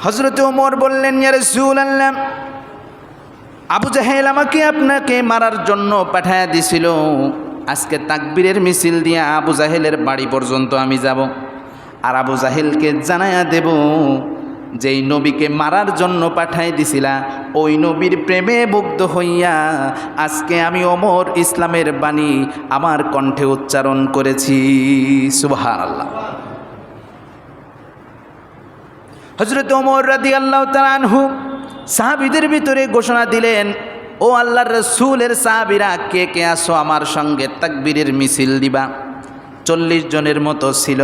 হযরত ওমর বললেন, ইয়া রাসূলুল্লাহ, আবু জাহেল আমাকে আপনাকে মারার জন্য পাঠায়া দিছিল। আজকে তাকবীরের মিছিল দিয়ে আবু জাহেলের বাড়ি পর্যন্ত আমি যাব, আর আবু জাহেলকে জানায়া দেব যেই নবীকে মারার জন্য পাঠাই দিছিলা ওই নবীর প্রেমে মুগ্ধ হইয়া আজকে আমি ওমর ইসলামের বাণী আমার কণ্ঠে উচ্চারণ করেছি। সুবহানাল্লাহ। হযরত ওমর রাদিয়াল্লাহু তাআলা আনহু সাহাবীদের ভিতরে ঘোষণা দিলেন, ও আল্লাহর রাসূলের সাহাবীরা, কে কে আসো আমার সঙ্গে তাকবীরের মিছিল দিবা। 40 জনের মতো ছিল,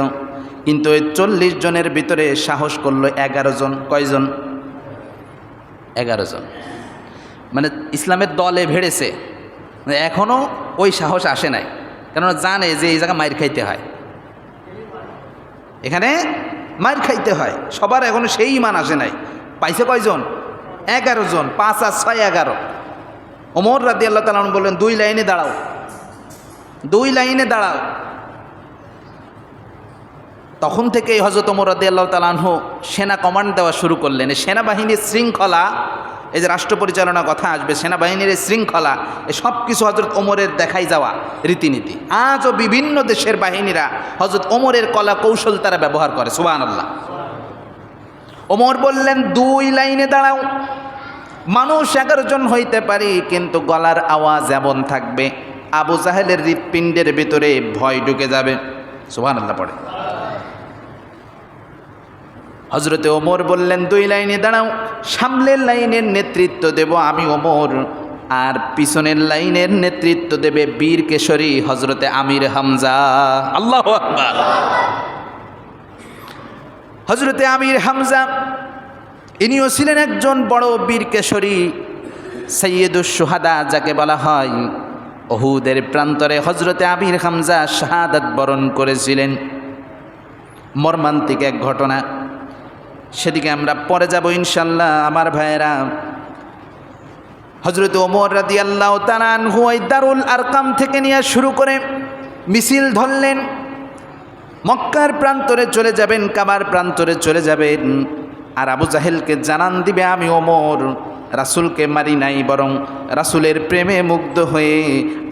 কিন্তু ওই 40 জনের ভিতরে সাহস করলো 11 জন। কয়জন? 11 জন। মানে ইসলামের দলে ভেড়েছে, এখনও ওই সাহস আসে নাই, কেননা জানে যে এই জায়গায় মাইর খাইতে হয়, এখানে মাইর খাইতে হয়। সবার এখনো সেই ইমান আসে নাই। পাইছে কয়জন? 11 জন। 5 আর 6 11। ওমর রাদিয়াল্লাহু তাআলা বললেন, 2 লাইনে দাঁড়াও, 2 লাইনে দাঁড়াও। তখন থেকেই হযরত ওমর রাদিয়াল্লাহু তাআলা আনহু সেনা কমান্ড দেওয়া শুরু করলেন। সেনাবাহিনীর শৃঙ্খলা, এই যে রাষ্ট্র পরিচালনা কথা আসবে, সেনাবাহিনীর শৃঙ্খলা, এই সব কিছু হযরত ওমরের দেখাই যাওয়া রীতিনীতি। আজও বিভিন্ন দেশের বাহিনীরা হযরত ওমরের কলা কৌশল তারা ব্যবহার করে। সুবহানাল্লাহ। ওমর বললেন, 2 লাইনে দাঁড়াও। মানুষ 11 জন হইতে পারি, কিন্তু গলার আওয়াজ এমন থাকবে আবু জাহেলের হৃৎপিণ্ডের ভিতরে ভয় ঢুকে যাবে। সুবহানাল্লাহ পড়ে। হযরতে ওমর বললেন, 2 লাইনে দাঁড়াও। সামনের লাইনের নেতৃত্ব দেব আমি ওমর, আর পিছনের লাইনের নেতৃত্ব দেবে বীর কেশরী হযরতে আমির হামজা। আল্লাহু আকবার। হযরতে আমির হামজা ইনিও ছিলেন একজন বড় বীর কেশরী, সাইয়্যিদুশ শুহাদা যাকে বলা হয়। উহুদের প্রান্তরে হযরতে আমির হামজা শাহাদাত বরণ করেছিলেন। মর্মান্তিক এক ঘটনা, সেদিকে আমরা পরে যাব ইনশাল্লাহ। আমার ভাইয়েরা, হযরত ওমর রাদিয়াল্লাহু তাআলা আনহু দারুল আরকাম থেকে নিয়ে শুরু করে মিছিল ধরলেন। মক্কার প্রান্তরে চলে যাবেন, কাবার প্রান্তরে চলে যাবেন, আর আবু জাহেলকে জানান দিবে আমি ওমর রাসূলকে মারি নাই, বরং রাসূলের প্রেমে মুগ্ধ হয়ে,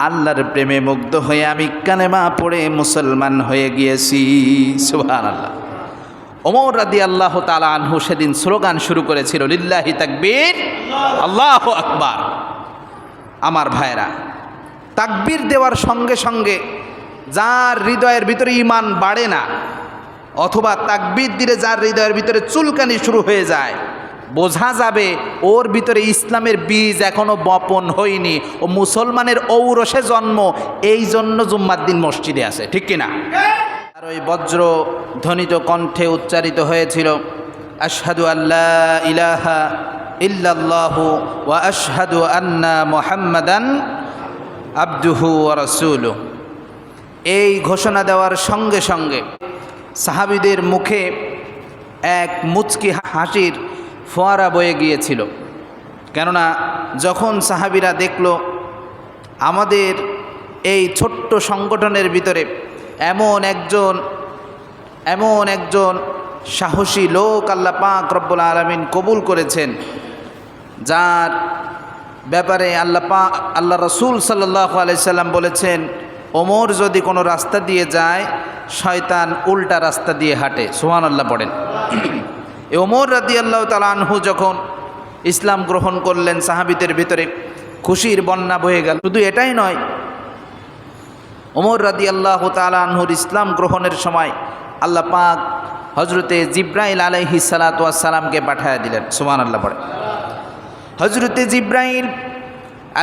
আল্লাহর প্রেমে মুগ্ধ হয়ে আমি কালেমা পড়ে মুসলমান হয়ে গিয়েছি। সুবহানাল্লাহ। ওমর রাদিয়াল্লাহু তাআলা আনহু সেদিন স্লোগান শুরু করেছিল, লিল্লাহি তাকবীর, আল্লাহু আকবার। আমার ভাইরা, তাকবীর দেওয়ার সঙ্গে সঙ্গে যার হৃদয়ের ভিতরে ঈমান বাড়ে না, অথবা তাকবীর দিলে যার হৃদয়ের ভিতরে চুলকানি শুরু হয়ে যায়, বোঝা যাবে ওর ভিতরে ইসলামের বীজ এখনো বপন হয়নি, ও মুসলমানের ঔরসে জন্ম। এই জন্য জুম্মার দিন মসজিদে আসে, ঠিক কিনা? আর ওই বজ্র ধ্বনিত কণ্ঠে উচ্চারিত হয়েছিল, আশহাদু আল্লা ইলাহা ইল্লাল্লাহু ওয়া আশহাদু আন্না মুহাম্মাদান আবদুহু ওয়া রাসূলুহু। এই ঘোষণা দেওয়ার সঙ্গে সঙ্গে সাহাবীদের মুখে এক মুচকি হাসির ফোয়ারা বয়ে গিয়েছিল। কেননা যখন সাহাবীরা দেখল আমাদের এই ছোট্ট সংগঠনের ভিতরে এমন একজন সাহসী লোক আল্লাহ পাক রব্বুল আলামিন কবুল করেছেন, যার ব্যাপারে আল্লাহ রাসূল সাল্লাল্লাহু আলাইহি সাল্লাম বলেছেন, ওমর যদি কোনো রাস্তা দিয়ে যায় শয়তান উল্টা রাস্তা দিয়ে হাঁটে। সুবহানাল্লাহ পড়েন। ওমর রাদিয়াল্লাহু তাআলা আনহু যখন ইসলাম গ্রহণ করলেন, সাহাবীদের ভিতরে খুশির বন্যা বয়ে গেল। শুধু এটাই নয়, ওমর রাদিয়াল্লাহু তাআলা আনহুর ইসলাম গ্রহণের সময় আল্লাহ পাক হযরতে জিব্রাইল আলাইহিস সালাতু ওয়াস সালামকে পাঠিয়ে দিলেন। সুবহানাল্লাহ পড়ে। হযরতে জিব্রাইল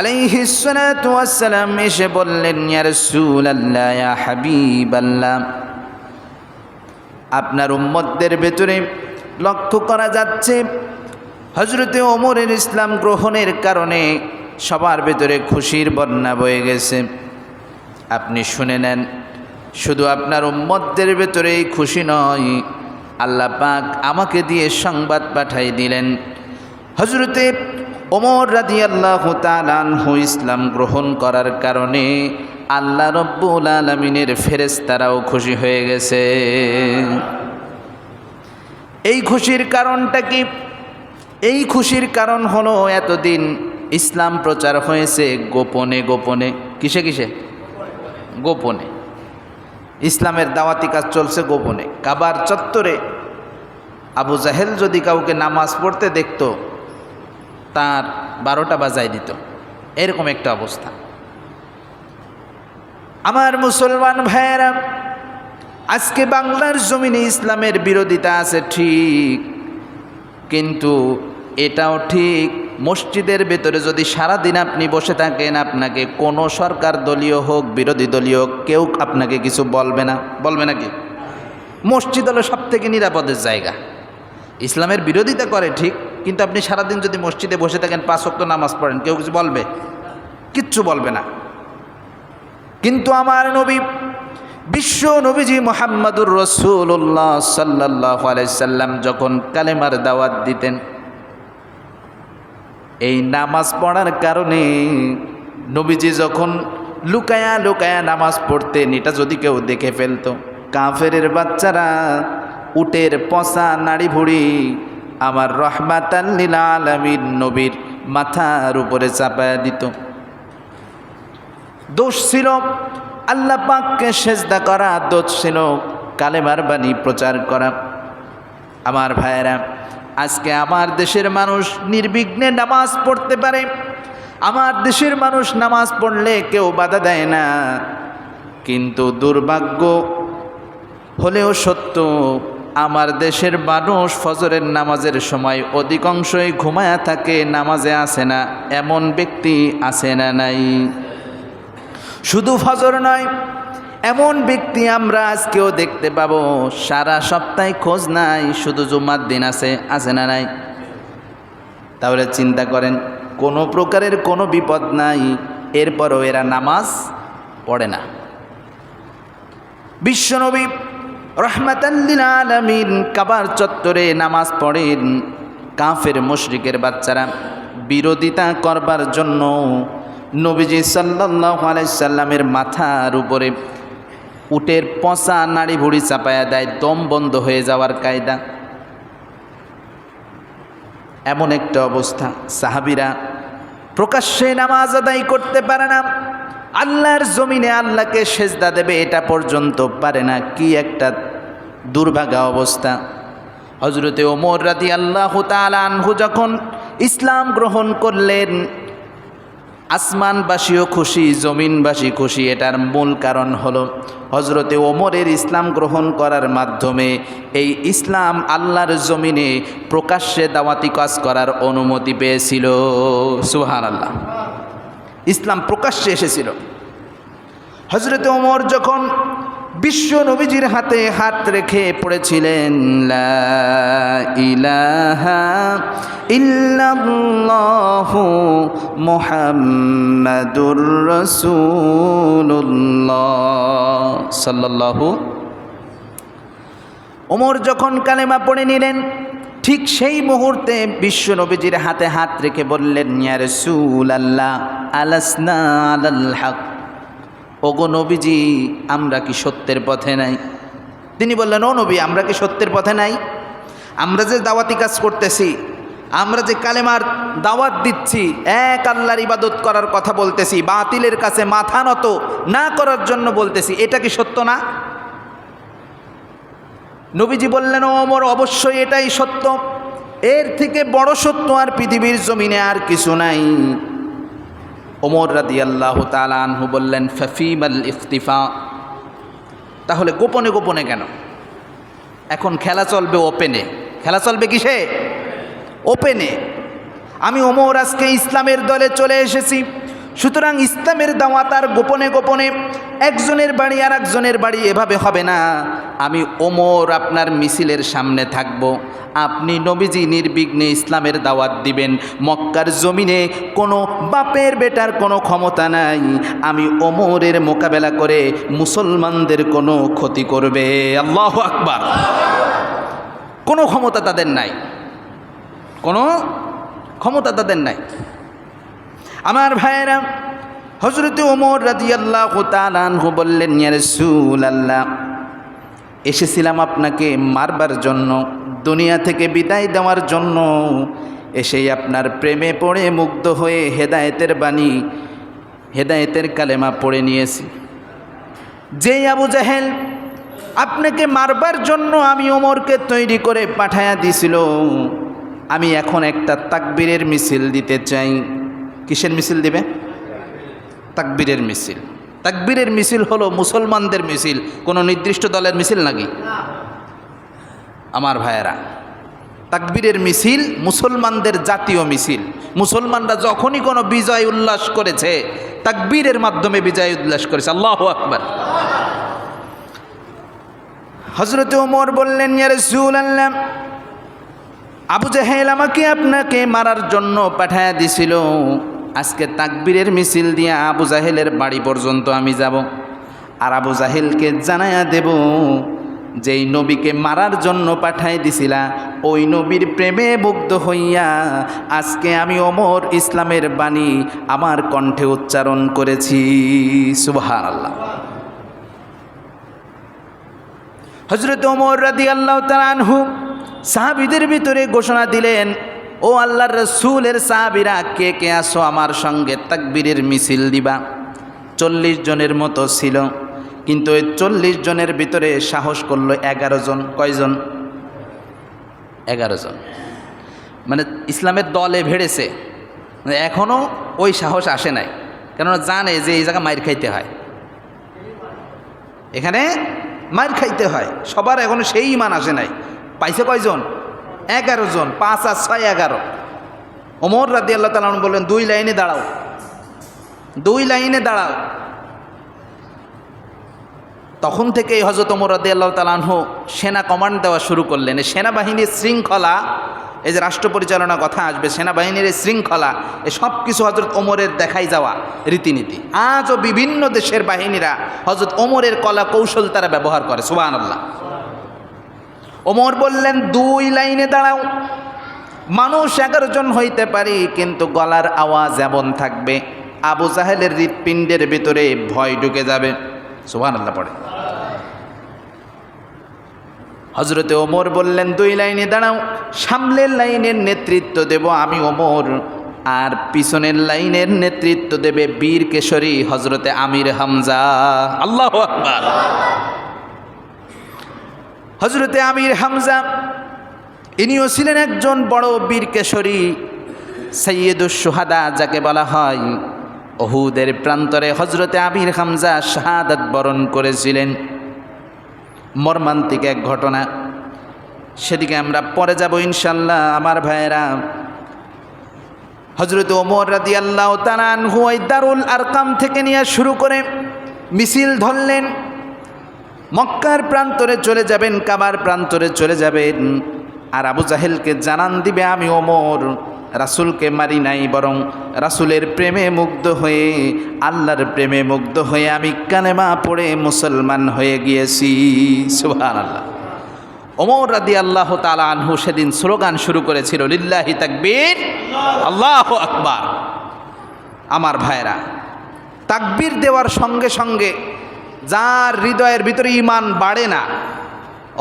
আলাইহিস সালাতু ওয়াস সালাম এসে বললেন, ইয়া রাসূলুল্লাহ, ইয়া হাবিবাল্লাহ, আপনার উম্মতদের ভেতরে লক্ষ্য করা যাচ্ছে হযরতে ওমরের ইসলাম গ্রহণের কারণে সবার ভেতরে খুশির বন্যা বয়ে গেছে। আপনি শুনে নেন, শুধু আপনার উম্মতদের ভেতরেই খুশি নয়, আল্লাহ পাক আমাকে দিয়ে সংবাদ পাঠাই দিলেন, হযরতে ওমর রাদিয়াল্লাহু তাআলা আনহু ইসলাম গ্রহণ করার কারণে আল্লাহ রব্বুল আলামিনের ফেরেশতারাও খুশি হয়ে গেছে। এই খুশির কারণটা কি? এই খুশির কারণ হলো এতদিন ইসলাম প্রচার হয়েছে গোপনে গোপনে। কিসে কিসে? গোপনে। ইসলামের দাওয়াতি কাজ চলছে গোপনে। কাবার চত্বরে আবু জাহেল যদি কাউকে নামাজ পড়তে দেখত, তার 12টা বাজায় দিত, এরকম একটা অবস্থা। আমার মুসলমান ভাইয়েরা, আজকে বাংলার জমিনে ইসলামের বিরোধিতা আছে ঠিক, কিন্তু এটাও ঠিক মসজিদের ভেতরে যদি সারাদিন আপনি বসে থাকেন, আপনাকে কোনো সরকার দলীয় হোক বিরোধী দলীয় হোক, কেউ আপনাকে কিছু বলবে না। বলবে নাকি? মসজিদ হলো সব থেকে নিরাপদের জায়গা। ইসলামের বিরোধিতা করে ঠিক, কিন্তু আপনি সারাদিন যদি মসজিদে বসে থাকেন, 5 ওয়াক্ত নামাজ পড়েন, কেউ কিছু বলবে? কিচ্ছু বলবে না। কিন্তু আমার নবী, বিশ্ব নবীজি মুহাম্মদুর রাসূলুল্লাহ সাল্লাল্লাহু আলাইহি সাল্লাম যখন কালেমার দাওয়াত দিতেন, এই নামাজ পড়ার কারণে নবীজি যখন লুকায়া লুকায়া নামাজ পড়তেন, এটা যদি কেউ দেখে ফেলতো, কাফেরের বাচ্চারা উটের পচা নাড়ি ভুড়ি আমার রহমাতাল লিল আলামিন নবীর মাথার উপরে চাপায়া দিত। দোষ ছিল আল্লাহ পাককে সেজদা করা, দোষ ছিল কালেমার বাণী প্রচার করা। আমার ভাইয়েরা, আজকে আমার দেশের মানুষ নির্বিঘ্নে নামাজ পড়তে পারে। আমার দেশের মানুষ নামাজ পড়লে কেউ বাধা দেয় না, কিন্তু দুর্ভাগ্য হলেও সত্য, আমার দেশের মানুষ ফজরের নামাজের সময় অধিকাংশই ঘুমায়া থাকে, নামাজে আসে না। এমন ব্যক্তি আছে না নাই? শুধু ফজর নয়, এমন ব্যক্তি আমরা আজকেও দেখতে পাবো, সারা সপ্তাহে খোঁজ নাই, শুধু জুম্মার দিন আছে না নাই? তাহলে চিন্তা করেন, কোনো প্রকারের কোনো বিপদ নাই, এরপরও এরা নামাজ পড়ে না। বিশ্বনবী রহমাতাল লিল আলামিন কাবার চত্বরে নামাজ পড়েন। কাফের মুশরিকের বাচ্চারা বিরোধিতা করবার জন্য নবীজি সাল্লাল্লাহু আলাইহি সাল্লামের মাথার উপরে উটের পচা নাড়ি ভুড়ি চাপায়া দেয়, দম বন্ধ হয়ে যাওয়ার কায়দা। এমন একটা অবস্থা, সাহাবীরা প্রকাশ্যে নামাজ আদায় করতে পারে না, আল্লাহর জমিনে আল্লাহকে সেজদা দেবে এটা পর্যন্ত পারে না। কি একটা দুর্ভাগা অবস্থা। হযরতে ওমর রাদিয়াল্লাহু তাআলা আনহু যখন ইসলাম গ্রহণ করলেন, আসমানবাসীও খুশি, জমিনবাসী খুশি। এটার মূল কারণ হলো হযরতে ওমরের ইসলাম গ্রহণ করার মাধ্যমে এই ইসলাম আল্লাহর জমিনে প্রকাশ্যে দাওয়াতি কাজ করার অনুমতি পেয়েছিল। সুবহানাল্লাহ। ইসলাম প্রকাশ্যে এসেছিল। হযরতে ওমর যখন বিশ্ব নবীজির হাতে হাত রেখে পড়েছিলেন, লা ইলাহা ইল্লাল্লাহু মুহাম্মাদুর রাসূলুল্লাহ সাল্লাল্লাহু। ওমর যখন কালেমা পড়ে নিলেন, ঠিক সেই মুহূর্তে বিশ্ব নবীজির হাতে হাত রেখে বললেন, ইয়া রাসূলাল্লাহ আলাসনা আলাল হক। ওগো নবীজি, আমরা কি সত্যের পথে নাই? তিনি বললেন, ও নবী, আমরা কি সত্যের পথে নাই? আমরা যে দাওয়াতি কাজ করতেছি, আমরা যে কালেমার দাওয়াত দিচ্ছি, এক আল্লাহর ইবাদত করার কথা বলতেছি, বাতিলের কাছে মাথা নত না করার জন্য বলতেছি, এটা কি সত্য না? নবীজি বললেন, ও ওমর, অবশ্যই এটাই সত্য। এর থেকে বড় সত্য আর পৃথিবীর জমিনে আর কিছু নাই। ওমর রাদিয়াল্লাহু তাআলা আনহু বললেন, ফাফিমাল ইফতিফা। তাহলে গোপনে গোপনে কেন? এখন খেলা চলবে ওপেনে। খেলা চলবে কিসে? ওপেনে। আমি ওমর আজকে ইসলামের দলে চলে এসেছি, সুতরাং ইসলামের দাওয়াত আর গোপনে গোপনে একজনের বাড়ি আর একজনের বাড়ি এভাবে হবে না। আমি ওমর আপনার মিছিলের সামনে থাকব, আপনি নবীজি নির্বিঘ্নে ইসলামের দাওয়াত দিবেন। মক্কার জমিনে কোনো বাপের বেটার কোনো ক্ষমতা নাই আমি ওমরের মোকাবেলা করে মুসলমানদের কোনো ক্ষতি করবে। আল্লাহু আকবার। কোনো ক্ষমতা তাদের নাই, কোনো ক্ষমতা তাদের নাই। আমার ভাইয়েরা, হযরতে ওমর রাদিয়াল্লাহু তাআলা আনহু বললেন, ইয়া রাসূলুল্লাহ, এসেছিলাম আপনাকে মারবার জন্য, দুনিয়া থেকে বিদায় দেওয়ার জন্য এসেই আপনার প্রেমে পড়ে মুগ্ধ হয়ে হেদায়েতের বাণী, হেদায়েতের কালেমা পড়ে নিয়েছি। যেই আবু জাহেল আপনাকে মারবার জন্য আমি ওমরকে তৈরি করে পাঠায়া দিছিল, আমি এখন একটা তাকবীরের মিছিল দিতে চাই। কিসের মিছিল দিবে? তাকবীরের মিছিল। তাকবীরের মিছিল হলো মুসলমানদের মিছিল, কোনো নির্দিষ্ট দলের মিছিল নাকি? আমার ভাইয়েরা, তাকবীরের মিছিল মুসলমানদের জাতীয় মিছিল। মুসলমানরা যখনই কোনো বিজয় উল্লাস করেছে, তাকবীরের মাধ্যমে বিজয় উল্লাস করেছে। আল্লাহু আকবার। হযরত ওমর বললেন, ইয়া রাসূলুল্লাহ, আবু জাহেল আমাকে আপনাকে মারার জন্য পাঠায়া দিছিল। আজকে তাকবীরের মিছিল দিয়ে আবু জাহেলের বাড়ি পর্যন্ত আমি যাব, আর আবু জাহেলকে জানায়া দেব যেই নবীকে মারার জন্য পাঠাই দিছিলা, ওই নবীর প্রেমে মুগ্ধ হইয়া আজকে আমি ওমর ইসলামের বাণী আমার কণ্ঠে উচ্চারণ করেছি। সুবহানাল্লাহ। হযরত ওমর রাদিয়াল্লাহু তাআলা আনহু সাহাবীদের ভিতরে ঘোষণা দিলেন, ও আল্লাহর রাসূলের সাহাবীরা, কে কে আসো আমার সঙ্গে তাকবীরের মিছিল দিবা। 40 জনের মতো ছিল, কিন্তু ওই 40 জনের ভিতরে সাহস করলো 11 জন। কয়জন? 11 জন। মানে ইসলামের দলে ভেড়েছে, এখনও ওই সাহস আসে নাই, কেননা জানে যে এই জায়গা মাইর খাইতে হয়, এখানে মাইর খাইতে হয়। সবার এখনো সেই ইমান আসে নাই। পাইছে কয়জন? 11 জন। 5 আর 6 11। ওমর রাদিয়াল্লাহু তাআলা বললেন, 2 লাইনে দাঁড়াও, 2 লাইনে দাঁড়াও। তখন থেকেই হযরত ওমর রাদিয়াল্লাহু তাআলা আনহু সেনা কমান্ড দেওয়া শুরু করলেন। সেনাবাহিনীর শৃঙ্খলা, এই যে রাষ্ট্র পরিচালনার কথা আসবে, সেনাবাহিনীর এই শৃঙ্খলা, এ সব কিছু হযরত ওমরের দেখাই যাওয়া রীতিনীতি। আজও বিভিন্ন দেশের বাহিনীরা হযরত ওমরের কলা কৌশল তারা ব্যবহার করে। সুবহানাল্লাহ। ওমর বললেন, 2 লাইনে দাঁড়াও। মানুষ 11 জন হইতে পারি, কিন্তু গলার আওয়াজ এমন থাকবে আবু জাহেলের হৃৎপিণ্ডের ভিতরে ভয় ঢুকে যাবে। সুবহানাল্লাহ পড়ে। হযরতে ওমর বললেন, 2 লাইনে দাঁড়াও। সামনের লাইনের নেতৃত্ব দেব আমি ওমর, আর পিছনের লাইনের নেতৃত্ব দেবে বীর কেশরী হযরতে আমির হামজা। আল্লাহু আকবার। হযরতে আমির হামজা ইনিও ছিলেন একজন বড় বীর কেশরী, সাইয়্যিদুশ শুহাদা যাকে বলা হয়। উহুদের প্রান্তরে হযরতে আমির হামজা শাহাদাত বরণ করেছিলেন। মর্মান্তিক এক ঘটনা, সেদিকে আমরা পরে যাব ইনশাল্লাহ। আমার ভাইয়েরা, হযরত ওমর রাদিয়াল্লাহু তাআলা আনহু দারুল আরকাম থেকে নিয়ে শুরু করে মিছিল ধরলেন। মক্কার প্রান্তরে চলে যাবেন, কাবার প্রান্তরে চলে যাবেন, আর আবু জাহেলকে জানান দিবে আমি ওমর রাসূলকে মারি নাই, বরং রাসূলের প্রেমে মুগ্ধ হয়ে, আল্লাহর প্রেমে মুগ্ধ হয়ে আমি কালেমা পড়ে মুসলমান হয়ে গিয়েছি। সুবহানাল্লাহ। ওমর রাদিয়াল্লাহু তাআলা আনহু সেদিন স্লোগান শুরু করেছিল, লিল্লাহি তাকবীর, আল্লাহু আকবার। আমার ভাইরা, তাকবীর দেওয়ার সঙ্গে সঙ্গে যার হৃদয়ের ভিতরে ঈমান বাড়ে না,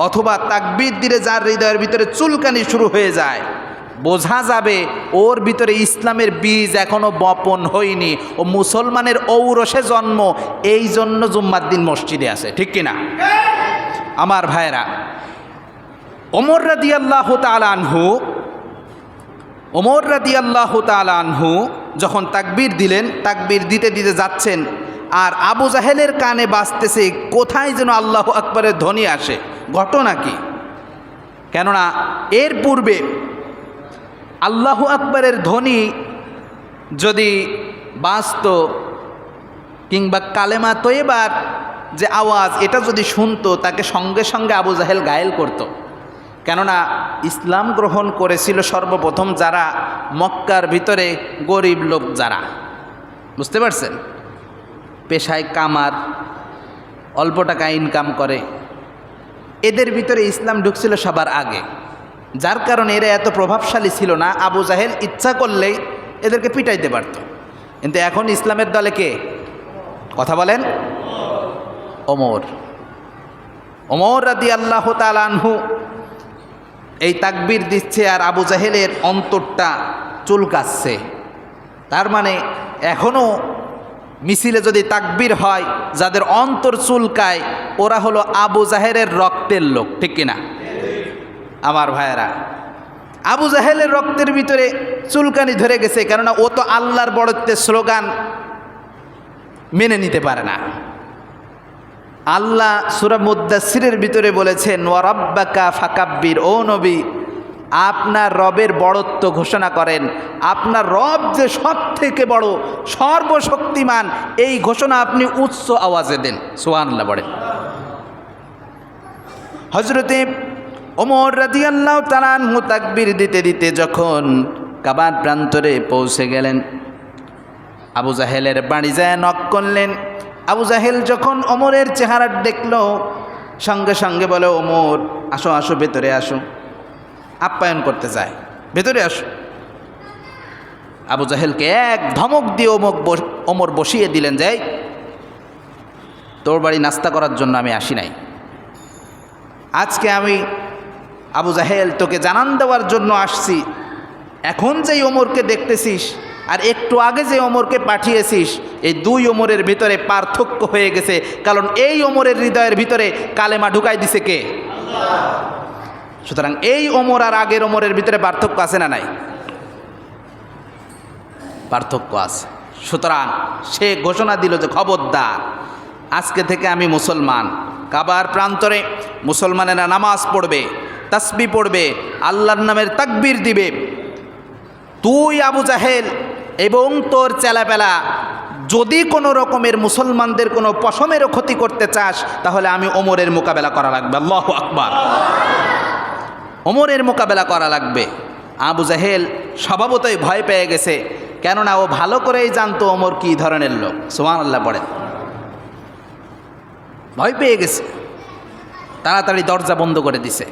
অথবা তাকবীর দিলে যার হৃদয়ের ভিতরে চুলকানি শুরু হয়ে যায়, বোঝা যাবে ওর ভিতরে ইসলামের বীজ এখনো বপন হয়নি, ও মুসলমানের ঔরসে জন্ম। এই জন্য জুম্মার দিন মসজিদে আসে, ঠিক কিনা? আমার ভাইরা, ওমর রাদিয়াল্লাহু তাআলা আনহু, ওমর রাদিয়াল্লাহু তাআলা আনহু যখন তাকবীর দিলেন, তাকবীর দিতে দিতে যাচ্ছেন, আর আবু জাহেলের কানে বাজতেছে কোথায় যেন আল্লাহু আকবারের ধ্বনি আসে। ঘটনা কি? কেননা এর পূর্বে আল্লাহু আকবারের ধ্বনি যদি বাজত, কিংবা কালেমা তয়্যিবার যে আওয়াজ, এটা যদি শুনতো, তাকে সঙ্গে সঙ্গে আবু জাহেল ঘায়েল করত। কেননা ইসলাম গ্রহণ করেছিল সর্বপ্রথম যারা মক্কার ভিতরে গরিব লোক, যারা, বুঝতে পারছেন, পেশায় কামার, অল্প টাকা ইনকাম করে, এদের ভিতরে ইসলাম ঢুকছিল সবার আগে। যার কারণে এরা এত প্রভাবশালী ছিল না, আবু জাহেল ইচ্ছা করলেই এদেরকে পিটাইতে পারত। কিন্তু এখন ইসলামের দলে কে? কথা বলেন। ওমর। ওমর রাদিয়াল্লাহু তাআলা আনহু এই তাকবীর দিচ্ছে আর আবু জাহেলের অন্তরটা চুলকাচ্ছে। তার মানে এখনও মিছিলে যদি তাকবীর হয়, যাদের অন্তর চুলকায় ওরা হলো আবু জাহেলের রক্তের লোক, ঠিক কিনা? আমার ভাইয়েরা, আবু জাহেলের রক্তের ভিতরে চুলকানি ধরে গেছে, কেননা ও তো আল্লাহর বড়ত্বের স্লোগান মেনে নিতে পারে না। আল্লাহ সূরা মুদ্দাসসিরের ভিতরে বলেছেন, ওয়া রাব্বাকা ফাকাব্বির, ও নবী আপনার রবের বড়ত্ব ঘোষণা করেন, আপনার রব যে সব থেকে বড়, সর্বশক্তিমান, এই ঘোষণা আপনি উচ্চ আওয়াজে দেন। সুবহানাল্লাহ বলেন। হযরতে ওমর রাদিয়াল্লাহু তাআলা আনহু তাকবীর দিতে দিতে যখন কাবার প্রান্তরে পৌঁছে গেলেন, আবু জাহেলের বাড়ি যায় নক করলেন। আবু জাহেল যখন ওমরের চেহারা দেখল, সঙ্গে সঙ্গে বলে, ওমর আসো আসো, ভেতরে আসো, আপ্যায়ন করতে যায়, ভেতরে আসো। আবু জাহেলকে এক ধমক দিয়ে ওমর বসিয়ে দিলেন, যাই তোর বাড়ি নাস্তা করার জন্য আমি আসি নাই, আজকে আমি আবু জাহেল তোকে জানান দেওয়ার জন্য আসছি। এখন যেই ওমরকে দেখতেছিস আর একটু আগে যে ওমরকে পাঠিয়েছিস, এই দুই ওমরের ভিতরে পার্থক্য হয়ে গেছে, কারণ এই ওমরের হৃদয়ের ভিতরে কালেমা ঢুকাই দিছে কে? সুতরাং এই ওমর আর আগের ওমরের ভিতরে পার্থক্য আছে না নাই? পার্থক্য আছে। সুতরাং সে ঘোষণা দিল যে খবরদার, আজকে থেকে আমি মুসলমান। কাবার প্রান্তরে মুসলমানেরা নামাজ পড়বে, তাসবিহ পড়বে, আল্লাহর নামের তাকবীর দিবে। তুই আবু জাহেল এবং তোর চেলাপেলা যদি কোনো রকমের মুসলমানদের কোনো পশমেরও ক্ষতি করতে চাস, তাহলে আমি ওমরের মোকাবেলা করা লাগবে। আল্লাহু আকবার। ওমরের মোকাবেলা করা লাগবে। আবু জাহেল স্বভাবতই ভয় পেয়ে গেছে, কেননা ও ভালো করেই জানতো ওমর কী ধরনের লোক। সুবহানাল্লাহ পড়েন। ভয় পেয়ে গেছে, তাড়াতাড়ি দরজা বন্ধ করে দিছে।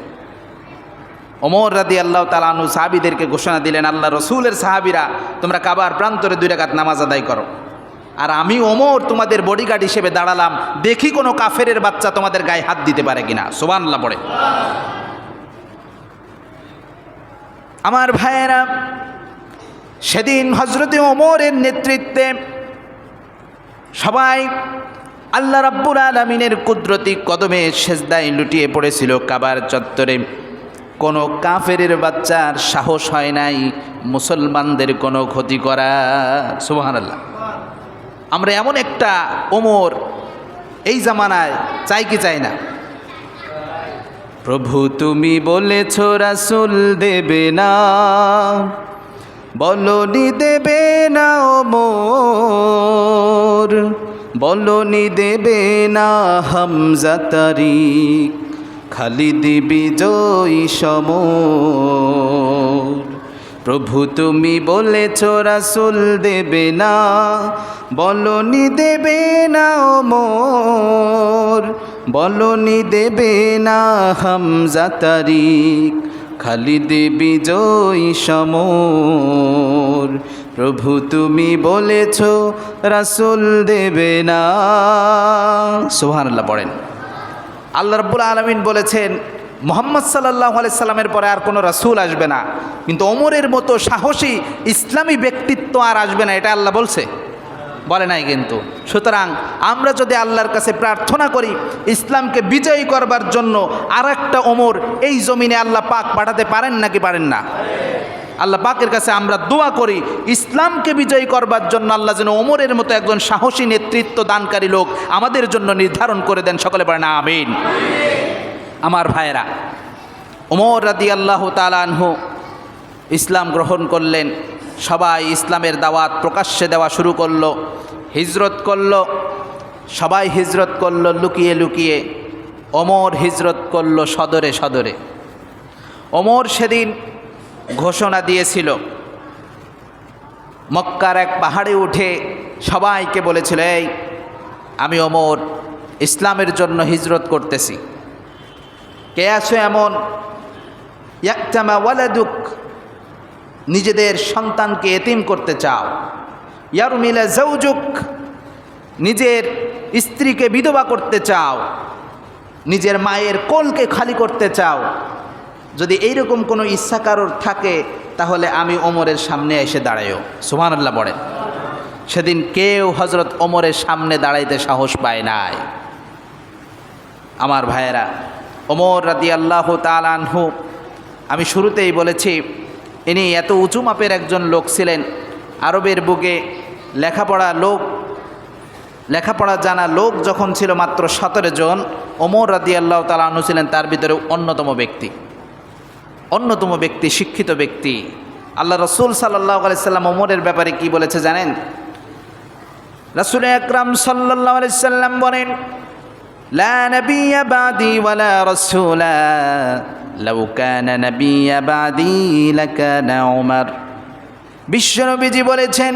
ওমর রাদিয়াল্লাহু তাআলা আনহু সাহাবীদেরকে ঘোষণা দিলেন, আল্লাহ রসুলের সাহাবীরা তোমরা কাবার প্রান্তরে 2 রাকাত নামাজ আদায় করো, আর আমি ওমর তোমাদের বডিগার্ড হিসেবে দাঁড়ালাম, দেখি কোনো কাফেরের বাচ্চা তোমাদের গায়ে হাত দিতে পারে কিনা। সুবহানাল্লাহ পড়ে। আমার ভাইয়েরা, সেদিন হযরতে ওমরের নেতৃত্বে সবাই আল্লাহ রাব্বুল আলামিনের কুদরতি কদমে সেজদায় লুটিয়ে পড়েছিল কাবার চত্বরে। কোনো কাফেরের বাচ্চার সাহস হয় নাই মুসলমানদের কোনো ক্ষতি করার। সুবহানাল্লাহ। আমরা এমন একটা ওমর এই জামানায় চাই কি চাই না? প্রভু তুমি বলেছ রাসূল দেবে না, বলনি দেবে না ওমর, বলনি দেবে না হামজা তারিক, খালিদ বিজয়ী সমর। প্রভু তুমি বলেছ রাসূল দেবে না, বলনি দেবে না ওমর, বলনি দেবে না হামজা তারিক, খালিদ বিজয়ী সমর। প্রভু তুমি বলেছ রাসূল দেবে না। সুবহানাল্লাহ পড়েন। আল্লাহ রাব্বুল আলামিন বলেছেন মুহাম্মদ সাল্লাল্লাহু আলাইহি সাল্লামের পরে আর কোনো রাসূল আসবে না, কিন্তু ওমরের মতো সাহসী ইসলামী ব্যক্তিত্ব আর আসবে না, এটা আল্লাহ বলছে? বলে নাই কিন্তু। সুতরাং আমরা যদি আল্লাহর কাছে প্রার্থনা করি ইসলামকে বিজয়ী করবার জন্য, আর একটা ওমর এই জমিনে আল্লাহ পাক পাঠাতে পারেন নাকি পারেন না? আল্লাহ পাকের কাছে আমরা দোয়া করি ইসলামকে বিজয়ী করবার জন্য আল্লাহ যেন ওমরের মতো একজন সাহসী নেতৃত্ব দানকারী লোক আমাদের জন্য নির্ধারণ করে দেন। সকলে বলেন আমিন। আমার ভাইয়েরা, ওমর রাদিয়াল্লাহু তাআলা আনহু ইসলাম গ্রহণ করলেন। সবাই ইসলামের দাওয়াত প্রকাশ্যে দেওয়া শুরু করলো, হিজরত করলো, সবাই হিজরত করলো লুকিয়ে লুকিয়ে। ওমর হিজরত করলো সদরে সদরে। ওমর সেদিন ঘোষণা দিয়েছিল, মক্কার এক পাহাড়ে উঠে সবাইকে বলেছিল, এই আমি ওমর ইসলামের জন্য হিজরত করতেছি। কে আছো এমন ইয়াকতামা ওয়ালাদুক, নিজেদের সন্তানকে এতিম করতে চাও, ইয়ারমিলা জাওজুক, নিজের স্ত্রীকে বিধবা করতে চাও, নিজের মায়ের কোলকে খালি করতে চাও, যদি এইরকম কোনো ইচ্ছা কারোর থাকে তাহলে আমি ওমরের সামনে এসে দাঁড়াইও। সুবহানাল্লাহ পড়েন। সেদিন কেউ হজরত ওমরের সামনে দাঁড়াইতে সাহস পায় নাই। আমার ভাইয়েরা, ওমর রাদিয়াল্লাহু তাআলা আনহু, আমি শুরুতেই বলেছি ইনি এত উঁচু মাপের একজন লোক ছিলেন। আরবের বুকে লেখাপড়া জানা লোক যখন ছিল মাত্র 17 জন, ওমর রাদিয়াল্লাহু তাআলা আনহু ছিলেন তার ভিতরে অন্যতম ব্যক্তি, শিক্ষিত ব্যক্তি। আল্লাহ রসুল সাল্লাল্লাহু আলাইহি সাল্লাম ওমরের ব্যাপারে কি বলেছে জানেন? রাসূল আকরাম সাল্লাল্লাহু আলাইহি সাল্লাম বলেন, লা নাবিয়্যা বাদি ওয়ালা রাসূলা লাউ কানা নাবিয়্যা বাদি লাকানা উমর। বিশ্বনবীজি বলেছেন,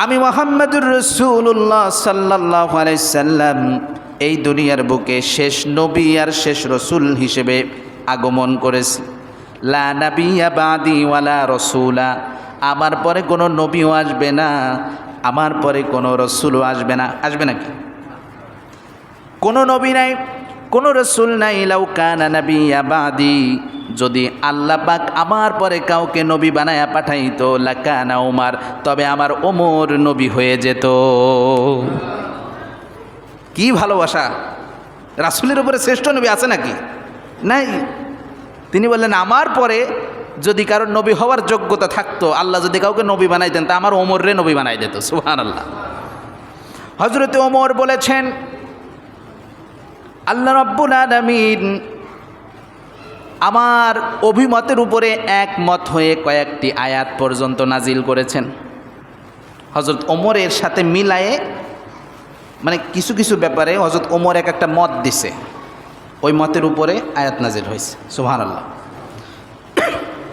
আমি মুহাম্মদুর রাসূলুল্লাহ সাল্লাল্লাহু আলাইহি সাল্লাম এই দুনিয়ার বুকে শেষ নবী আর শেষ রসুল হিসেবে আগমন করেছি। লা নাবিয়্যা বাদি ওয়ালা রাসূলা, আমার পরে কোনো নবীও আসবে না, আমার পরে কোনো রসুলও আসবে না। আসবে নাকি? কোনো নবী নাই, কোনো রসুল নাই। লাউ কানা নাবিয়্যা বাদি, যদি আল্লাহ পাক আমার পরে কাউকে নবী বানায়া পাঠাইতো লাকানা উমর, তবে আমার ওমর নবী হয়ে যেত। কি ভালোবাসা! রাসূলের উপরে শ্রেষ্ঠ নবী আছে নাকি? নাই। তিনি বললেন, আমার পরে যদি কারোর নবী হওয়ার যোগ্যতা থাকতো, আল্লাহ যদি কাউকে নবী বানাইতেন তা আমার ওমরে নবী বানাই দিত। সুবহানাল্লাহ। হযরতে ওমর বলেছেন, আল্লাহ রাব্বুল আলামিন আমার অভিমতের উপরে একমত হয়ে কয়েকটি আয়াত পর্যন্ত নাজিল করেছেন। হযরত ওমরের সাথে মিলায়ে, মানে কিছু কিছু ব্যাপারে হযরত ওমর একটা মত দিছে, ওই মতের উপরে আয়াত নাজিল হয়েছে। সুবহানাল্লাহ।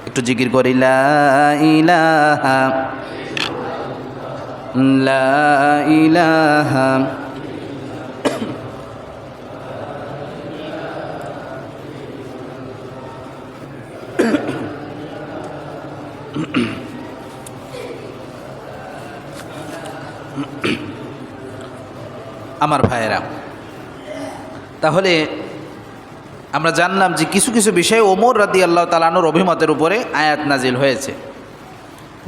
একটু জিকির করি, লা ইলাহা লা ইলাহা আমার ভাইয়েরা, তাহলে আমরা জানলাম যে কিছু কিছু বিষয়ে ওমর রাদিয়াল্লাহু তাআলা আনহুর অভিমতের উপরে আয়াত নাজিল হয়েছে।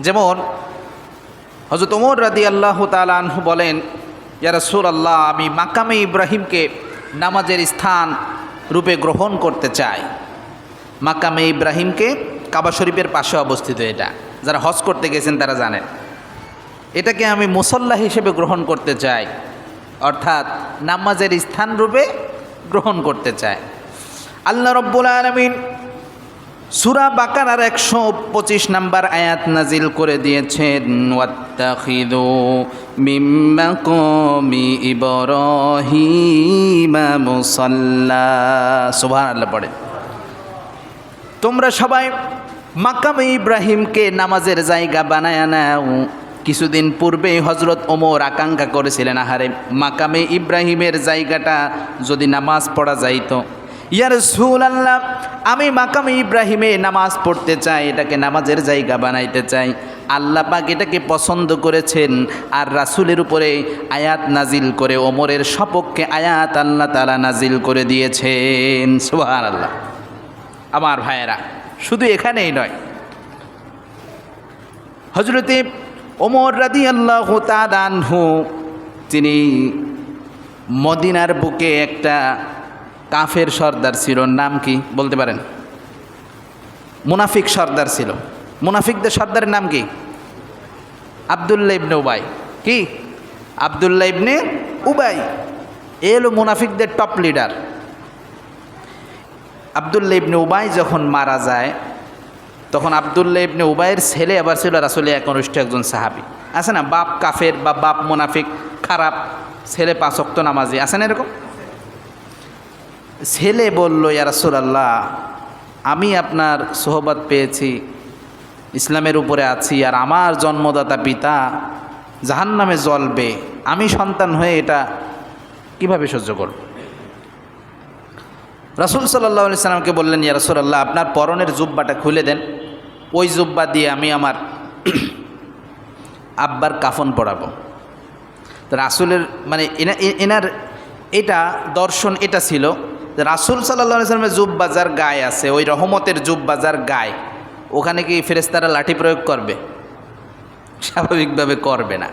যেমন হযরত ওমর রাদিয়াল্লাহু তাআলা আনহু বলেন, ইয়া রাসূলুল্লাহ, আমি মাকামে ইব্রাহিমকে নামাজের স্থান রূপে গ্রহণ করতে চাই। মাকামে ইব্রাহিমকে কাবা শরীফের পাশে অবস্থিত, এটা যারা হজ করতে গেছেন তারা জানেন। এটাকে আমি মুসল্লা হিসেবে গ্রহণ করতে চাই, অর্থাৎ নামাজের স্থান রূপে গ্রহণ করতে চাই। আল্লাহ রাব্বুল আলামিন সূরা বাকারার 125 নম্বর আয়াত নাজিল করে দিয়েছেন, ওয়াত্তাখিযু মিন মাকামি ইব্রাহিমা মুসাল্লা। সুবহানাল্লাহ পড়ে। তোমরা সবাই মাকামে ইব্রাহিমকে নামাজের জায়গা বানায়া নাও। কিছুদিন পূর্বে হযরত ওমর আকাঙ্ক্ষা করেছিলেন, আহারে মাকামে ইব্রাহিমের জায়গাটা যদি নামাজ পড়া যাইতো। ইয়া রাসূলুল্লাহ, আমি মাকামে ইব্রাহিমে নামাজ পড়তে চাই, এটাকে নামাজের জায়গা বানাইতে চাই। আল্লাহ পাক এটাকে পছন্দ করেছেন, আর রাসূলের উপরে আয়াত নাজিল করে ওমরের সপক্ষে আয়াত আল্লাহ তাআলা নাজিল করে দিয়েছেন। সুবহানাল্লাহ। আমার ভাইয়েরা, শুধু এখানেই নয়, হযরতে ওমর রাদিয়াল্লাহু তাআলা আনহু তিনি মদিনার বুকে একটা কাফের সর্দার ছিল, নাম কি বলতে পারেন? মুনাফিক সর্দার ছিল। মুনাফিকদের সর্দারের নাম কি? আব্দুল্লাহ ইবনে উবাই। কি? আব্দুল্লাহ ইবনে উবাই। এ হলো মুনাফিকদের টপ লিডার। আব্দুল্লাহ ইবনে উবাই যখন মারা যায়, তখন আব্দুল্লাহ ইবনে উবাইয়ের ছেলে আবার ছিল রাসূলের একনিষ্ঠ একজন সাহাবী। আছে না, বাপ কাফের বা বাপ মুনাফিক, খারাপ, ছেলে 5 ওয়াক্ত নামাজি, আছে না এরকম? ছেলে বলল, ইয়া রাসূলুল্লাহ, আমি আপনার সোহবত পেয়েছি, ইসলামের উপরে আছি, আর আমার জন্মদাতা পিতা জাহান্নামে জ্বলবে, আমি সন্তান হয়ে এটা কিভাবে সহ্য করব? রাসূল সাল্লাল্লাহু আলাইহি সাল্লামকে বললেন, ইয়া রাসূলুল্লাহ, আপনার পরনের জুব্বাটা খুলে দেন, ওই জুব্বা দিয়ে আমি আমার আব্বার কাফন পরাবো। তো রাসূলের মানে এনার এটা দর্শন এটা ছিল রাসূল সাল্লাল্লাহু আলাইহি ওয়াসাল্লামের জুব্বাজার গায়ে আছে, ওই রহমতের জুব্বাজার গায়ে, ওখানে কি ফেরেশতারা লাঠি প্রয়োগ করবে? স্বাভাবিকভাবে করবে না।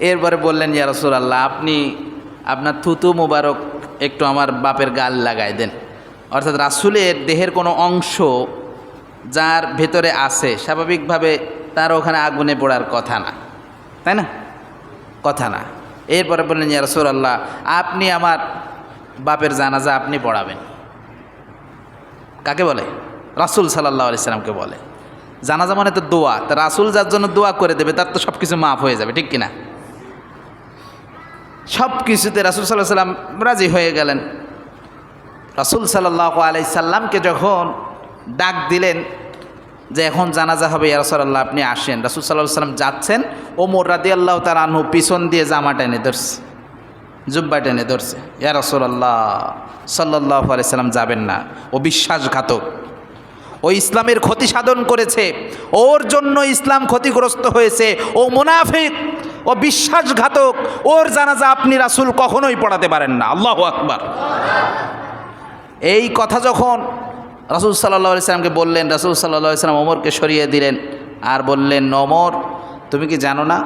এরপরে বললেন, ইয়া রাসূলুল্লাহ, আপনি আপনার থুতু মুবারক একটু আমার বাপের গাল লাগাই দেন। অর্থাৎ রাসূলের দেহের কোনো অংশ যার ভেতরে আছে, স্বাভাবিকভাবে তার ওখানে আগুনে পড়ার কথা না, তাই না? কথা না। এরপরে বললেন, ইয়া রাসূলুল্লাহ, আপনি আমার বাপের জানাজা আপনি পড়াবেন। কাকে বলে? রাসূল সাল্লাল্লাহু আলাইহি সাল্লামকে বলে। জানাজা মানে তো দোয়া, তা রাসূল যার জন্য দোয়া করে দেবে তার তো সব কিছু মাফ হয়ে যাবে, ঠিক কিনা? সব কিছুতে রাসূল সাল্লাল্লাহু আলাইহি সাল্লাম রাজি হয়ে গেলেন। রাসূল সাল্লাল্লাহু আলাইহি সাল্লামকে যখন ডাক দিলেন যে এখন জানাজা হবে, ইয়া রাসূলুল্লাহ আপনি আসেন, রাসূল সাল্লাল্লাহু আলাইহি সাল্লাম যাচ্ছেন, ওমর রাদিয়াল্লাহু তাআলা আনহু পিছন দিয়ে জামা টেনে ধরছে, জুব্বা টেনে ধরছে। ইয়া রাসূলুল্লাহ সাল্লাল্লাহু আলাইহি সাল্লাম যাবেন না, ও বিশ্বাসঘাতক, ও ইসলামের ক্ষতি সাধন করেছে, ওর জন্য ইসলাম ক্ষতিগ্রস্ত হয়েছে, ও মুনাফিক, ও বিশ্বাসঘাতক, ওর জানাজা আপনি রাসূল কখনোই পড়াতে পারেন না। আল্লাহু আকবার। এই কথা যখন রাসূল সাল্লাল্লাহু আলাইহি সাল্লামকে বললেন, রাসূল সাল্লাল্লাহু আলাইহি সাল্লাম ওমরকে সরিয়ে দিলেন আর বললেন, ওমর তুমি কি জানো না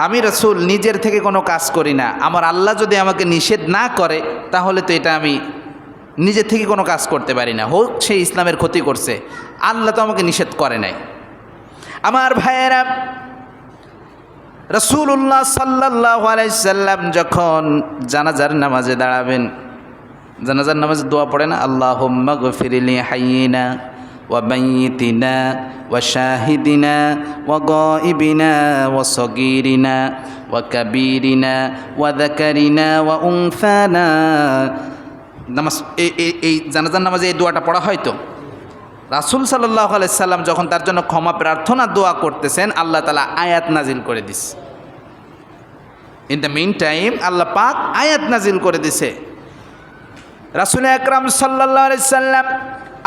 আমি রাসূল নিজের থেকে কোনো কাজ করি না, আমার আল্লাহ যদি আমাকে নিষেধ না করে তাহলে তো এটা আমি নিজের থেকে কোনো কাজ করতে পারি না, হোক সে ইসলামের ক্ষতি করছে, আল্লাহ তো আমাকে নিষেধ করে নাই। আমার ভাইয়েরা, রাসূলুল্লাহ সাল্লাল্লাহু আলাইহি সাল্লাম যখন জানাজার নামাজে দাঁড়াবেন, জানাজার নামাজে দোয়া পড়ে না, আল্লাহুম্মা গফিরলি হাইয়িনা ওয়া মাইয়িতিনা ওয়া শাহিদিনা ওয়া গায়িবিনা ওয়া সগীরিনা ওয়া কাবীরিনা ওয়া যাকারিনা ওয়া উনসানা। নামাজ এই জানাজার নামাজে এই দোয়াটা পড়া হয় তো। রাসূল সাল্লাল্লাহু আলাইহি সাল্লাম যখন তার জন্য ক্ষমা প্রার্থনা দোয়া করতেছেন, আল্লাহ তাআলা আয়াত নাজিল করে দিছে। ইন দ্য মিন টাইম আল্লাহ পাক আয়াত নাজিল করে দিছে। রাসূল আকরাম সাল্লাল্লাহু আলাইহি সাল্লাম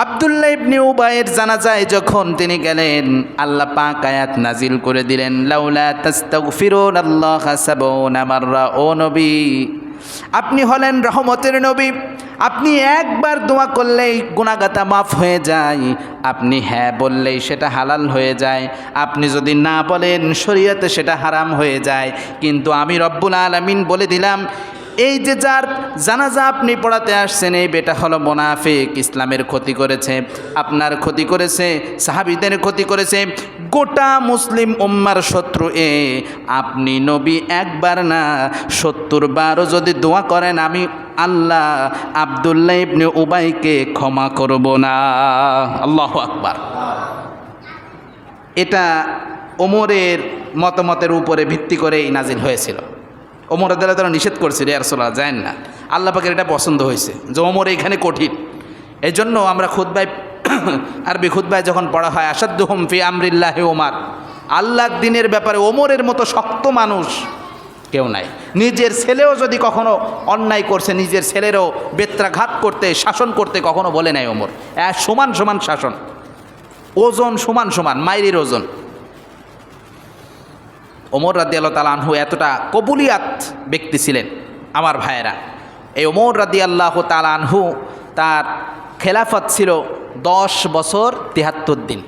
আব্দুল্লাহ ইবনে উবাইয়ের জানাজায় যখন তিনি গেলেন, আল্লাহ পাক আয়াত নাজিল করে দিলেন, লাউলা তাস্তাগফিরুনাল্লাহ সাবউনা মাররা। ও নবী, আপনি হলেন রহমতের নবী, আপনি একবার দোয়া করলেই গুনাহগাতা মাফ হয়ে যায়, আপনি হ্যাঁ বললেই সেটা হালাল হয়ে যায়, আপনি যদি না বলেন শরীয়তে সেটা হারাম হয়ে যায়। কিন্তু আমি রব্বুল আলামিন বলে দিলাম, এই যে যার জানাজা আপনি পড়াতে আসছেন, এই বেটা হলো মুনাফিক, ইসলামের ক্ষতি করেছে, আপনার ক্ষতি করেছে, সাহাবীদের ক্ষতি করেছে, গোটা মুসলিম উম্মার শত্রু। আপনি নবী একবার না ৭০ বারও যদি দোয়া করেন, আমি আল্লাহ আব্দুল্লাহ ইবনে উবাইকে ক্ষমা করব না। আল্লাহু আকবার। এটা ওমরের মতামতের উপরে ভিত্তি করেই নাজিল হয়েছিল। ওমর রাদিয়াল্লাহু তাআলা নিষেধ করছিল, ইয়া রাসূলুল্লাহ যায়েন না। আল্লাহ পাকের এটা পছন্দ হয়েছে যে ওমর এইখানে কঠিন। এই জন্য আমরা খুতবায়, আরবি খুতবায় যখন পড়া হয়, আসাদ্দুহুম ফি আমরিল্লাহি ওমর, আল্লাহর দ্বীনের ব্যাপারে ওমরের মতো শক্ত মানুষ কেউ নাই। নিজের ছেলেও যদি কখনো অন্যায় করছে, নিজের ছেলেরও বেত্রাঘাত করতে, শাসন করতে কখনো বলে নাই ওমর। সমান সমান শাসন, ওজন সমান সমান, মাইরের ওজন। ওমর রাদিয়াল্লাহু তাআলা আনহু এতটা কবুলিয়াত ব্যক্তি ছিলেন। আমার ভাইয়েরা, এই ওমর রাদিয়াল্লাহু তাআলা আনহু তার খেলাফত ছিল 10 বছর 73 দিন।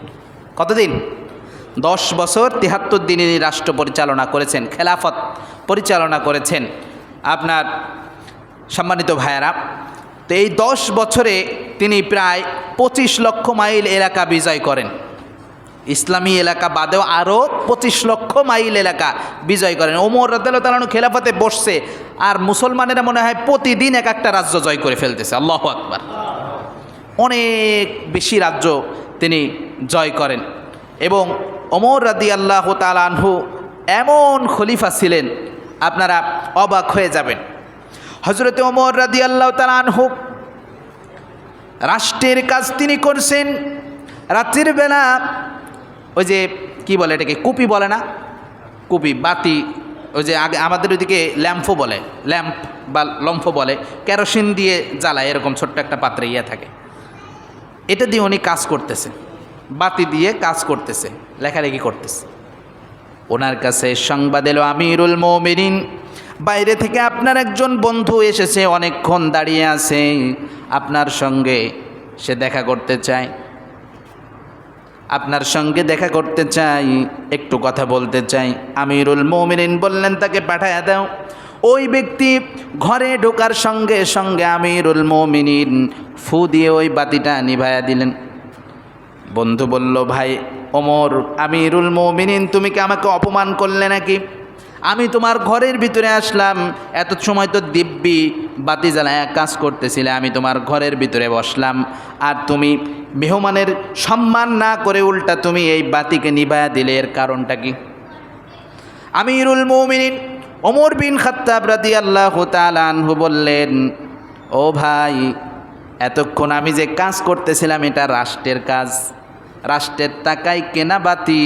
কতদিন? 10 বছর 73 দিন তিনি রাষ্ট্র পরিচালনা করেছেন, খেলাফত পরিচালনা করেছেন। আপনার সম্মানিত ভাইয়েরা, তো এই 10 বছরে তিনি প্রায় 25 লক্ষ মাইল এলাকা বিজয় করেন। ইসলামী এলাকা বাদেও আরও 25 লক্ষ মাইল এলাকা বিজয় করেন। ওমর রাদিয়াল্লাহু তাআলা আনহু খেলাফতে বসছে, আর মুসলমানেরা মনে হয় প্রতিদিন এক একটা রাজ্য জয় করে ফেলতেছে। আল্লাহু আকবার। অনেক বেশি রাজ্য তিনি জয় করেন। এবং ওমর রাদিয়াল্লাহু তাআলা আনহু এমন খলিফা ছিলেন, আপনারা অবাক হয়ে যাবেন। হযরতে ওমর রাদিয়াল্লাহু তাআলা আনহু রাষ্ট্রের কাজ তিনি করছেন। রাতের বেলা ওই যে কি বলে এটাকে, কুপি বলে না, কুপি বাতি, ওই যে আগে আমাদের ওইদিকে ল্যাম্পও বলে, ল্যাম্প বা লম্ফ বলে, কেরোসিন দিয়ে জ্বালায়, এরকম ছোট্ট একটা পাত্রে ইয়ে থাকে, এটা দিয়ে উনি কাজ করতেছে, বাতি দিয়ে কাজ করতেছে, লেখালেখি করতেছে। ওনার কাছে সংবাদ এলো, আমিরুল মুমিনিন বাইরে থেকে আপনার একজন বন্ধু এসেছে, অনেকক্ষণ দাঁড়িয়ে আছে, আপনার সঙ্গে সে দেখা করতে চায়, আপনার সঙ্গে দেখা করতে চাই, একটু কথা বলতে চাই। আমিরুল মুমিনিন বললেন তাকে পাঠায়া দাও। ওই ব্যক্তি ঘরে ঢোকার সঙ্গে সঙ্গে আমিরুল মুমিনিন ফু দিয়ে ওই বাতিটা নিভায়া দিলেন। বন্ধু বলল, ভাই ওমর, আমিরুল মুমিনিন, তুমি কি আমাকে অপমান করলে নাকি? আমি তোমার ঘরের ভিতরে আসলাম, এত সময় তো দিব্যি বাতি জ্বালায় কাজ করতেছিলে, আমি তোমার ঘরের ভিতরে বসলাম, আর তুমি মেহমানের সম্মান না করে উল্টা তুমি এই বাতিকে নিভায়া দিলে, এর কারণটা কি? আমিরুল মুমিনিন ওমর বিন খাত্তাব রাদিয়াল্লাহু তাআলা আনহু বললেন, ও ভাই, এতক্ষণ আমি যে কাজ করতেছিলাম এটা রাষ্ট্রের কাজ, রাষ্ট্রের টাকায় কেনা বাতি,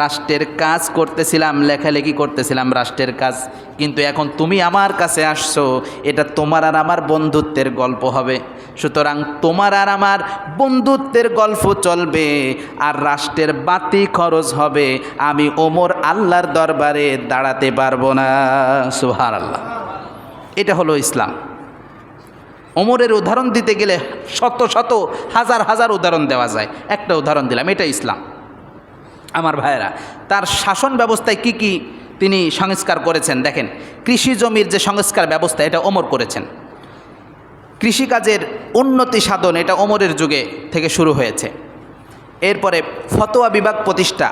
রাষ্ট্রের কাজ করতেছিলাম, লেখালেখি করতেছিলাম, রাষ্ট্রের কাজ। কিন্তু এখন তুমি আমার কাছে আসছো, এটা তোমার আর আমার বন্ধুত্বের গল্প হবে, সুতরাং তোমার আর আমার বন্ধুত্বের গল্প চলবে, আর রাষ্ট্রের বাতি খরচ হবে, আমি ওমর আল্লাহর দরবারে দাঁড়াতে পারবো না। সুবহানাল্লাহ। এটা হলো ইসলাম। ওমরের উদাহরণ দিতে গেলে শত শত হাজার হাজার উদাহরণ দেওয়া যায়, একটা উদাহরণ দিলাম, এটা ইসলাম। আমার ভাইয়েরা, তার শাসন ব্যবস্থায় কি কি তিনি সংস্কার করেছেন দেখেন। কৃষি জমির যে সংস্কার ব্যবস্থা, এটা ওমর করেছেন। কৃষিকাজের উন্নতি সাধন, এটা ওমরের যুগে থেকে শুরু হয়েছে। এরপরে ফতোয়া বিভাগ প্রতিষ্ঠা,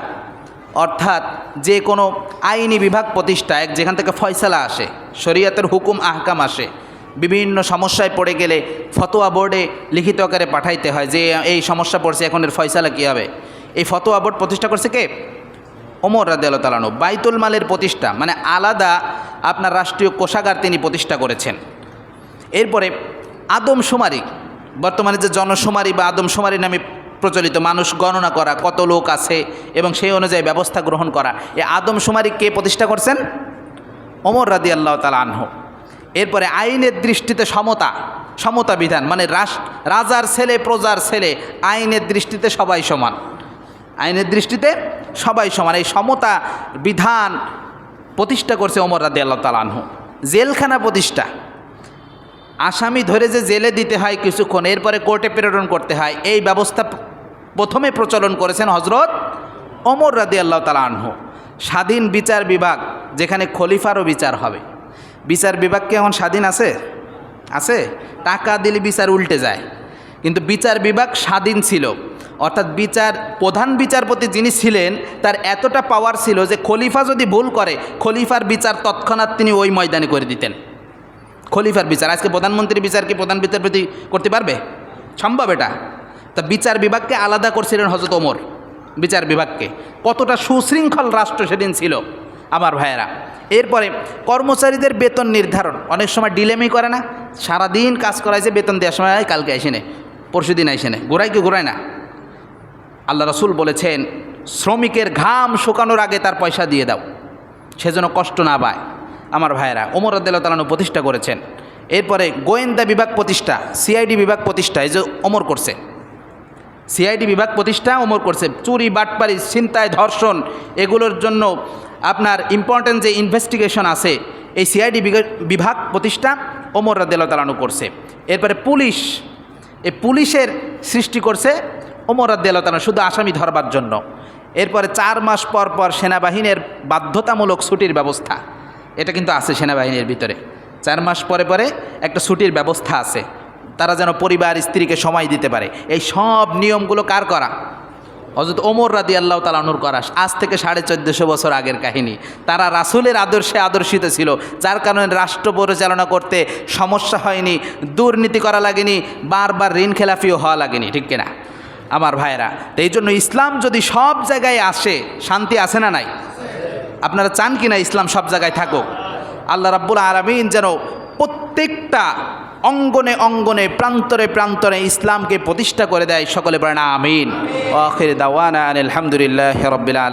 অর্থাৎ যে কোনো আইনি বিভাগ প্রতিষ্ঠা, যেখান থেকে ফয়সালা আসে, শরীয়তের হুকুম আহকাম আসে, বিভিন্ন সমস্যায় পড়ে গেলে ফতোয়া বোর্ডে লিখিত আকারে পাঠাইতে হয় যে এই সমস্যা পড়ছে, এখন এর ফয়সালা কী হবে। এই ফতোয়া বোর্ড প্রতিষ্ঠা করছে কে? ওমর রাদিয়াল্লাহু তাআলা আনহু। বাইতুল মালের প্রতিষ্ঠা, মানে আলাদা আপনার রাষ্ট্রীয় কোষাগার তিনি প্রতিষ্ঠা করেছেন। এরপরে আদমশুমারি, বর্তমানে যে জনশুমারি বা আদমশুমারি নামে প্রচলিত, মানুষ গণনা করা, কত লোক আছে এবং সেই অনুযায়ী ব্যবস্থা গ্রহণ করা, এই আদমশুমারি কে প্রতিষ্ঠা করছেন? ওমর রাদিয়াল্লাহু তাআলা আনহু। এরপরে আইনের দৃষ্টিতে সমতা বিধান, মানে রাজার ছেলে প্রজার ছেলে, আইনের দৃষ্টিতে সবাই সমান, আইনের দৃষ্টিতে সবাই সমান, এই সমতা বিধান প্রতিষ্ঠা করছে ওমর রাদিয়াল্লাহু তাআলা আনহু। জেলখানা প্রতিষ্ঠা, আসামি ধরে যে জেলে দিতে হয় কিছুক্ষণ, এরপরে কোর্টে প্রেরণ করতে হয়, এই ব্যবস্থা প্রথমে প্রচলন করেছেন হজরত ওমর রাদিয়াল্লাহু তাআলা আনহু। স্বাধীন বিচার বিভাগ, যেখানে খলিফারও বিচার হবে। বিচার বিভাগ কি এখন স্বাধীন আছে? আছে? টাকা দিলে বিচার উল্টে যায়, কিন্তু বিচার বিভাগ স্বাধীন ছিল, অর্থাৎ প্রধান বিচারপতি যিনি ছিলেন তার এতটা পাওয়ার ছিল যে খলিফা যদি ভুল করে, খলিফার বিচার তৎক্ষণাৎ তিনি ওই ময়দানে করে দিতেন। খলিফার বিচার, আজকে প্রধানমন্ত্রীর বিচার কি প্রধান বিচারপতি করতে পারবে? সম্ভব এটা? তা বিচার বিভাগকে আলাদা করছিলেন হযরত ওমর। বিচার বিভাগকে, কতটা সুশৃঙ্খল রাষ্ট্র সেদিন ছিল আমার ভাইয়েরা। এরপরে কর্মচারীদের বেতন নির্ধারণ, অনেক সময় ডিলেমি করে না, সারাদিন কাজ করাইছে, বেতন দেওয়ার সময় কালকে আইসে নে, পরশু দিন আইসে নে, ঘোরায় কি ঘোরায় না? আল্লাহ রাসূল বলেছেন, শ্রমিকের ঘাম শুকানোর আগে তার পয়সা দিয়ে দাও, সেজন্য কষ্ট না পায়। আমার ভাইয়েরা, ওমর রাদিয়াল্লাহু তাআলা প্রতিষ্ঠা করেছেন। এরপরে গোয়েন্দা বিভাগ প্রতিষ্ঠা, সিআইডি বিভাগ প্রতিষ্ঠা, এই যে ওমর করছে। সিআইডি বিভাগ প্রতিষ্ঠা ওমর করছে। চুরি, বাটপারি, ছিনতাই, ধর্ষণ, এগুলোর জন্য আপনার ইম্পর্টেন্ট যে ইনভেস্টিগেশন আছে, এই সিআইডি বিভাগ প্রতিষ্ঠা ওমর রাদিয়াল্লাহু তাআলা আনহু করছে। এরপরে পুলিশ, এই পুলিশের সৃষ্টি করছে ওমর রাদিয়াল্লাহু তাআলা, শুধু আসামি ধরবার জন্য। এরপরে 4 মাস পর পর সেনাবাহিনীর বাধ্যতামূলক ছুটির ব্যবস্থা, এটা কিন্তু আছে সেনাবাহিনীর ভিতরে। 4 মাস পরে পরে একটা ছুটির ব্যবস্থা আছে, তারা যেন পরিবার স্ত্রীকে সময় দিতে পারে। এই সব নিয়মগুলো কার করা? হযরত ওমর রাদিয়াল্লাহু তাআলা আনহুর করা। আজ থেকে 1450 বছর আগের কাহিনী। তারা রাসূলের আদর্শে আদর্শিত ছিল, যার কারণে রাষ্ট্র পরিচালনা করতে সমস্যা হয়নি, দুর্নীতি করা লাগেনি, বারবার ঋণ খেলাফিও হওয়া লাগেনি, ঠিক কিনা আমার ভাইয়েরা? তো এই জন্য ইসলাম যদি সব জায়গায় আসে, শান্তি আছে না নাই? আপনারা চান কিনা ইসলাম সব জায়গায় থাকুক? আল্লাহ রাব্বুল আলামিন যেন প্রত্যেকটা অঙ্গনে অঙ্গনে, প্রান্তরে প্রান্তরে ইসলামকে প্রতিষ্ঠা করে দেয়। সকলে বলেন আমিন। ওয়া আখির দাওয়ানা আলহামদুলিল্লাহি রাব্বিল আলামিন।